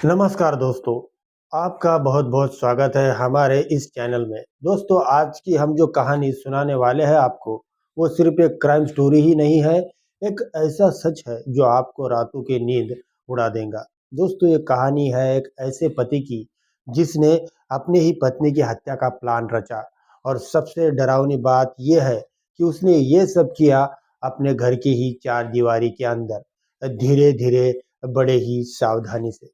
नमस्कार दोस्तों, आपका बहुत-बहुत स्वागत है हमारे इस चैनल में। दोस्तों, आज की हम जो कहानी सुनाने वाले हैं आपको, वो सिर्फ़ एक क्राइम स्टोरी ही नहीं है, एक ऐसा सच है जो आपको रातों की नींद उड़ा देगा। दोस्तों, ये कहानी है एक ऐसे पति की, जिसने अपनी ही पत्नी की हत्या का प्लान रचा और सबसे डरावनी बात ये है कि उसने ये सब किया अपने घर की ही चारदीवारी के अंदर, धीरे-धीरे, बड़े ही सावधानी से।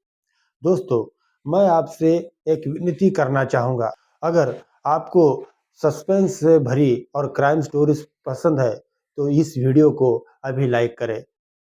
दोस्तों, मैं आपसे एक विनती करना चाहूँगा, अगर आपको सस्पेंस से भरी और क्राइम स्टोरीज़ पसंद है, तो इस वीडियो को अभी लाइक करें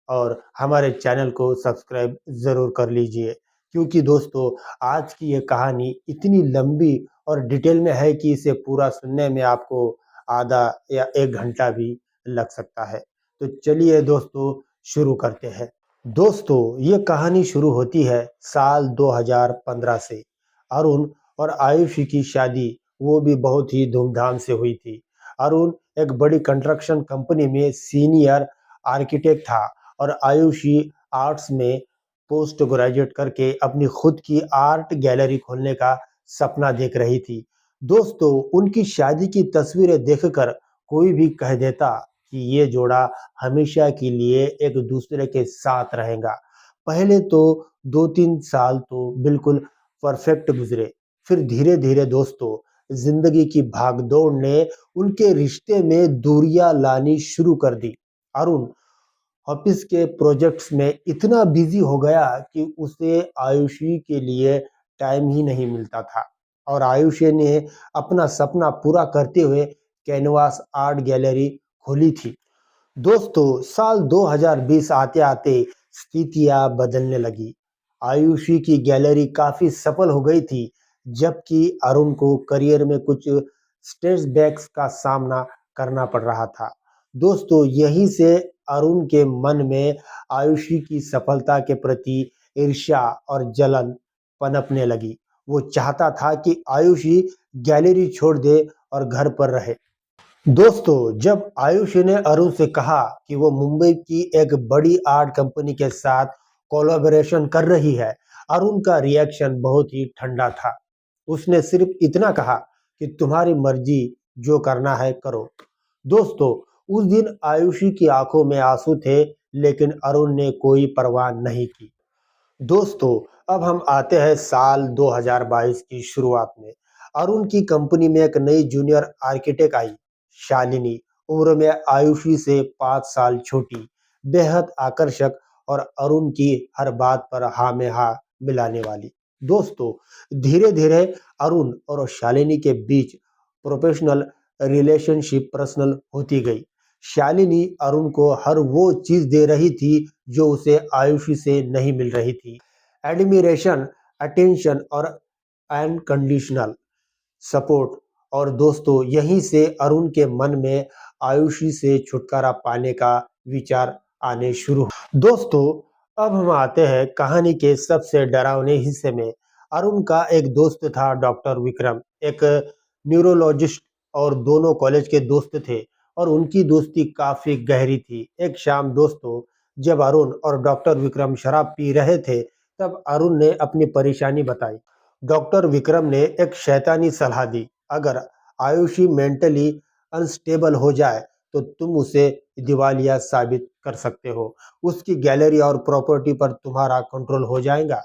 और हमारे चैनल को सब्सक्राइब ज़रूर कर लीजिए। क्योंकि दोस्तों, आज की ये कहानी इतनी लंबी और डिटेल में है कि इसे पूरा सुनने में आपको आधा या 1 घंटा भी लग सकता है। तो चलिए दोस्तों, शुरू करते हैं। दोस्तों, ये कहानी शुरू होती है साल 2015 से। अरुण और आयुषी की शादी वो भी बहुत ही धूमधाम से हुई थी। अरुण एक बड़ी कंस्ट्रक्शन कंपनी में सीनियर आर्किटेक्ट था और आयुषी आर्ट्स में पोस्ट ग्रेजुएट करके अपनी खुद की आर्ट गैलरी खोलने का सपना देख रही थी। दोस्तों, उनकी शादी की तस्वीरें देखकर कोई भी कह देता कि ये जोड़ा हमेशा के लिए एक दूसरे के साथ रहेगा। पहले तो 2-3 साल तो बिल्कुल परफेक्ट गुजरे। फिर धीरे-धीरे दोस्तों, ज़िंदगी की भागदौड़ ने उनके रिश्ते में दूरियां लानी शुरू कर दी। अरुण ऑफिस के प्रोजेक्ट्स में इतना बिजी हो गया कि उसे आयुषी के लिए टाइम ही नहीं मिलता था और आयुषी ने अपना सपना पूरा करते हुए कैनवास आर्ट गैलरी खोली थी। दोस्तों, साल 2020 आते-आते स्थितियां बदलने लगी। आयुषी की गैलरी काफी सफल हो गई थी, जबकि अरुण को करियर में कुछ सेटबैक्स का सामना करना पड़ रहा था। दोस्तों, यहीं से अरुण के मन में आयुषी की सफलता के प्रति ईर्ष्या और जलन पनपने लगी। वो चाहता था कि आयुषी गैलरी छोड़ दे और घर पर रहे। दोस्तों, जब आयुषी ने अरुण से कहा कि वो मुंबई की एक बड़ी आर्ट कंपनी के साथ कोलैबोरेशन कर रही है, अरुण का रिएक्शन बहुत ही ठंडा था। उसने सिर्फ इतना कहा कि तुम्हारी मर्जी, जो करना है करो। दोस्तों, उस दिन आयुषी की आंखों में आंसू थे, लेकिन अरुण ने कोई परवाह नहीं की। दोस्तों, अब हम आते हैं साल 2022 की शुरुआत में। अरुण की कंपनी में एक नई जूनियर आर्किटेक्ट आई, शालिनी। उम्र में आयुषी से 5 साल छोटी, बेहद आकर्षक और अरुण की हर बात पर हाँ में हाँ मिलाने वाली। दोस्तों, धीरे-धीरे अरुण और शालिनी के बीच प्रोफेशनल रिलेशनशिप पर्सनल होती गई। शालिनी अरुण को हर वो चीज दे रही थी जो उसे आयुषी से नहीं मिल रही थी। एडमिरेशन, अटेंशन और अनकंडीशनल सपोर्ट। और दोस्तों, यहीं से अरुण के मन में आयुषी से छुटकारा पाने का विचार आने शुरू। दोस्तों, अब हम आते हैं कहानी के सबसे डरावने हिस्से में। अरुण का एक दोस्त था, डॉक्टर विक्रम, एक न्यूरोलॉजिस्ट, और दोनों कॉलेज के दोस्त थे और उनकी दोस्ती काफी गहरी थी। एक शाम दोस्तों, जब अरुण और डॉक्टर विक्रम शराब पी रहे थे, तब अरुण ने अपनी परेशानी बताई। डॉक्टर विक्रम ने एक शैतानी सलाह दी, अगर आयुषी मेंटली अनस्टेबल हो जाए तो तुम उसे दिवालिया साबित कर सकते हो। उसकी गैलरी और प्रॉपर्टी पर तुम्हारा कंट्रोल हो जाएगा।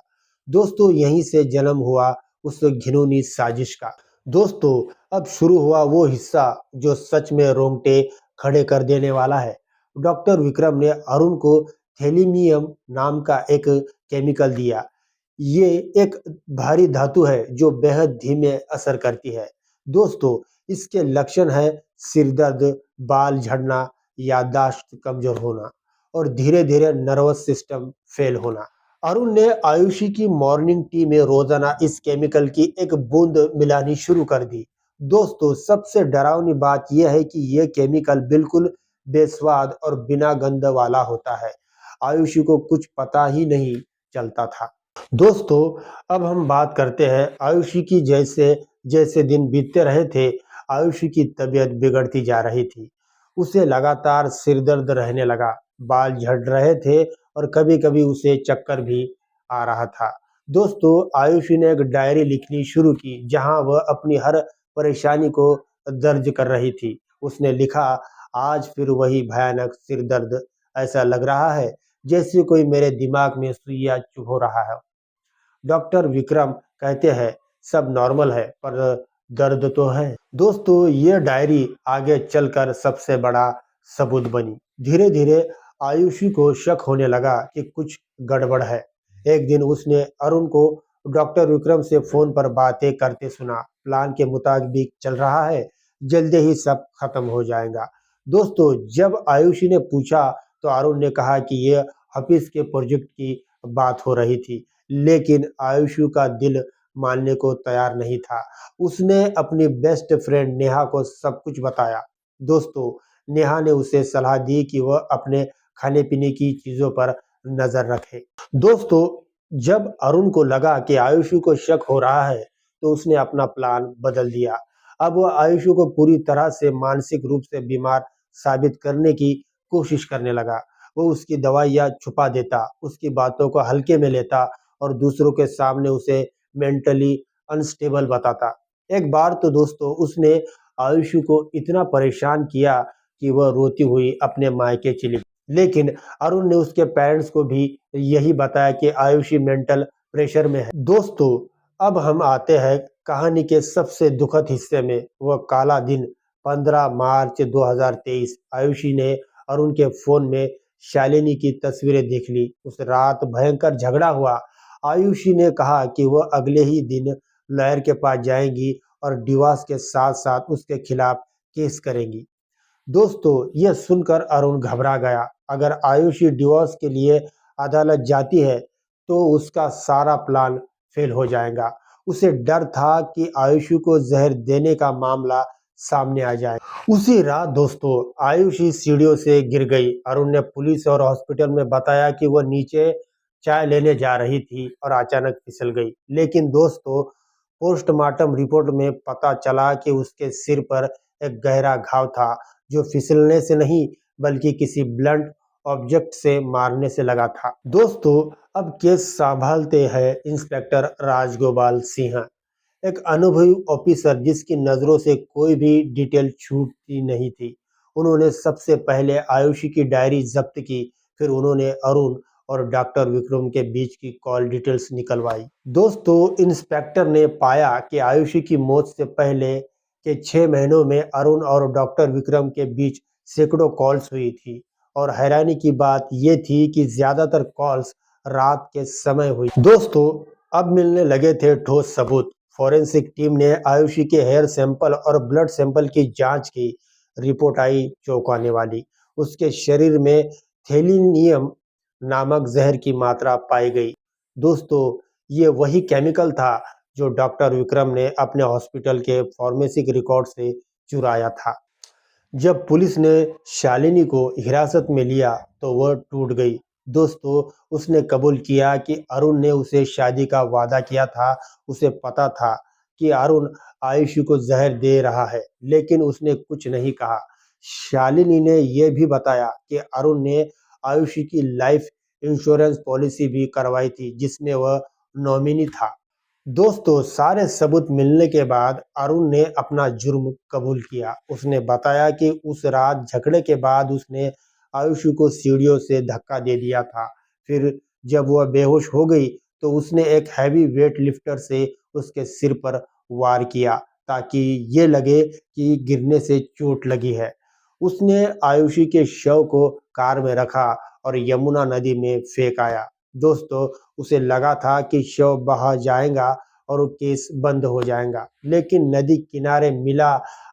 दोस्तों, यहीं से जन्म हुआ उस घिनौनी साजिश का। दोस्तों, अब शुरू हुआ वो हिस्सा जो सच में रोंगटे खड़े कर देने वाला है। डॉक्टर विक्रम ने अरुण को थैलेमियम नाम का एक केमिकल दिया। ये एक भारी धातु है जो बेहद धीमे असर करती है। दोस्तों, इसके लक्षण है सिर दर्द, बाल झड़ना, याददाश्त कमजोर होना और धीरे-धीरे नर्वस सिस्टम फेल होना। अरुण ने आयुषी की मॉर्निंग टी में रोजाना इस केमिकल की एक बूंद मिलानी शुरू कर दी। दोस्तों, सबसे डरावनी बात यह है कि यह केमिकल बिल्कुल बेस्वाद और बिना गंध वाला होता है। आयुषी को कुछ पता ही नहीं चलता था। दोस्तों, अब हम बात करते हैं आयुषी की। जैसे जैसे दिन बीतते रहे थे, आयुषी की तबीयत बिगड़ती जा रही थी। उसे लगातार सिर दर्द रहने लगा, बाल झड़ रहे थे और कभी-कभी उसे चक्कर भी आ रहा था। दोस्तों, आयुषी ने एक डायरी लिखनी शुरू की जहां वह अपनी हर परेशानी को दर्ज कर रही थी। उसने लिखा, आज फिर वही भयानक सिर दर्द, ऐसा लग रहा है जैसे कोई मेरे दिमाग में सुइयां चुभो रहा है। डॉक्टर विक्रम कहते हैं सब नॉर्मल है, पर दर्द तो है। दोस्तों, ये डायरी आगे चलकर सबसे बड़ा सबूत बनी। धीरे धीरे आयुषी को शक होने लगा कि कुछ गड़बड़ है। एक दिन उसने अरुण को डॉक्टर विक्रम से फोन पर बातें करते सुना। प्लान के मुताबिक चल रहा है, जल्दी ही सब खत्म हो जाएगा। दोस्तों, जब आयुषी ने पूछा तो अरुण ने कहा कि ये ऑफिस के प्रोजेक्ट की बात हो रही थी, लेकिन आयुषी का दिल मानने को तैयार नहीं था। उसने अपनी बेस्ट फ्रेंड नेहा को सब कुछ बताया। दोस्तों, नेहा ने उसे सलाह दी कि वह अपने खाने पीने की चीजों पर नजर रखे। दोस्तों, जब अरुण को लगा कि आयुषी को शक हो रहा है, तो उसने अपना प्लान बदल दिया। अब वह आयुषी को पूरी तरह से मानसिक रूप से बीमार साबित करने की कोशिश करने लगा। वो उसकी दवाइयाँ छुपा देता, उसकी बातों को हल्के में लेता और दूसरों के सामने उसे मेंटली अनस्टेबल बताता। एक बार तो दोस्तों, उसने आयुषी को इतना परेशान किया कि वह रोती हुई अपने मायके चली गई। लेकिन अरुण ने उसके पेरेंट्स को भी यही बताया कि आयुषी मेंटल प्रेशर में है। दोस्तों, अब हम आते हैं कहानी के सबसे दुखद हिस्से में, वह काला दिन। 15 मार्च 2023 आयुषी ने अरुण के फोन में शालिनी की तस्वीरें देख ली। उस रात भयंकर झगड़ा हुआ। आयुषी ने कहा कि वह अगले ही दिन लॉयर के पास जाएंगी और डिवोर्स के साथ साथ उसके खिलाफ केस करेंगी। दोस्तों, यह सुनकर अरुण घबरा गया। अगर आयुषी डिवोर्स के लिए अदालत जाती है तो उसका सारा प्लान फेल हो जाएगा। उसे डर था कि आयुषी को जहर देने का मामला सामने आ जाए। उसी रात दोस्तों, आयुषी सीढ़ियों से गिर गई। अरुण ने पुलिस और हॉस्पिटल में बताया कि वह नीचे चाय लेने जा रही थी और अचानक फिसल गई। लेकिन दोस्तों, पोस्टमार्टम रिपोर्ट में पता चला कि उसके सिर पर एक गहरा घाव था, जो फिसलने से नहीं बल्कि किसी ब्लंट ऑब्जेक्ट से मारने से लगा था। दोस्तों, अब केस संभालते हैं इंस्पेक्टर राजगोपाल सिंह, एक अनुभवी ऑफिसर जिसकी नजरों से कोई भी डिटेल छूटती नहीं थी। उन्होंने सबसे पहले आयुषी की डायरी जब्त की, फिर उन्होंने अरुण और डॉक्टर विक्रम के बीच की कॉल डिटेल्स निकलवाई। दोस्तों, इंस्पेक्टर ने पाया कि आयुषी की मौत से पहले के 6 महीनों में अरुण और डॉक्टर विक्रम के बीच सैकड़ों कॉल्स हुई थी। और हैरानी की बात यह थी कि ज्यादातर कॉल्स रात के समय हुई। दोस्तों, अब मिलने लगे थे ठोस सबूत। फॉरेंसिक टीम ने आयुषी के हेयर सैंपल और ब्लड सैंपल की जांच की। रिपोर्ट आई चौंकाने वाली। उसके शरीर में थेलिनियम नामक जहर की मात्रा पाई गई। दोस्तों, ये वही केमिकल था जो डॉक्टर विक्रम ने अपने हॉस्पिटल के फॉरेंसिक रिकॉर्ड से चुराया था। जब पुलिस ने शालिनी को हिरासत में लिया तो वह टूट गई। दोस्तों, उसने कबूल किया कि अरुण ने उसे शादी का वादा किया था। उसे पता था कि अरुण आयुषी को जहर दे रहा है, लेकिन उसने कुछ नहीं कहा। शालिनी ने यह भी बताया कि अरुण ने आयुषी की लाइफ इंश्योरेंस पॉलिसी भी करवाई थी, जिसमें वह नॉमिनी था। दोस्तों, सारे सबूत मिलने के बाद अरुण ने अपना जुर्म कबूल किया। उसने बताया कि उस रात झगड़े के बाद उसने आयुषी को सीढ़ियों से धक्का दे दिया था। फिर जब वह बेहोश हो गई तो उसने एक हैवी वेट लिफ्टर से उसके सिर पर वार किया ताकि ये लगे कि गिरने से चोट लगी है। उसने आयुषी के शव को कार में रखा और यमुना नदी में फेंक आया। दोस्तों, उसे लगा था कि शव बहा जाएगा और वो केस बंद हो जाएगा, लेकिन नदी किनारे मिला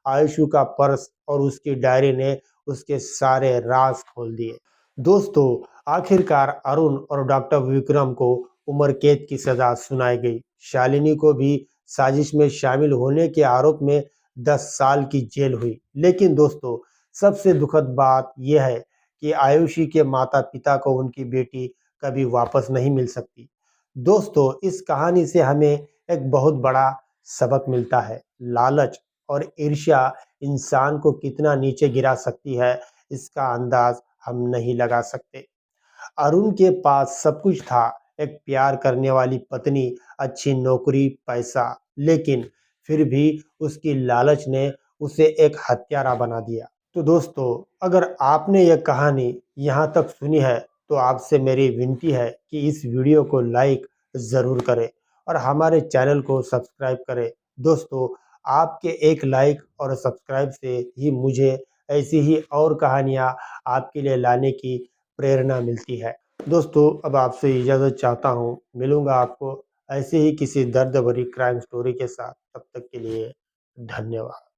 आयुषु का पर्स और उसकी डायरी ने उसके सारे राज खोल दिए। दोस्तों, आखिरकार अरुण और डॉक्टर विक्रम को उम्र कैद की सजा सुनाई गई। शालिनी को भी साजिश में शामिल होने के आरोप में 10 साल की जेल हुई। लेकिन दोस्तों, सबसे दुखद बात यह है कि आयुषी के माता पिता को उनकी बेटी कभी वापस नहीं मिल सकती। दोस्तों, इस कहानी से हमें एक बहुत बड़ा सबक मिलता है। लालच और ईर्ष्या इंसान को कितना नीचे गिरा सकती है, इसका अंदाज हम नहीं लगा सकते। अरुण के पास सब कुछ था, एक प्यार करने वाली पत्नी, अच्छी नौकरी, पैसा, लेकिन फिर भी उसकी लालच ने उसे एक हत्यारा बना दिया। तो दोस्तों, अगर आपने यह कहानी यहाँ तक सुनी है, तो आपसे मेरी विनती है कि इस वीडियो को लाइक ज़रूर करें और हमारे चैनल को सब्सक्राइब करें। दोस्तों, आपके एक लाइक और सब्सक्राइब से ही मुझे ऐसी ही और कहानियाँ आपके लिए लाने की प्रेरणा मिलती है। दोस्तों, अब आपसे इजाज़त चाहता हूँ। मिलूँगा आपको ऐसे ही किसी दर्द भरी क्राइम स्टोरी के साथ। तब तक के लिए धन्यवाद।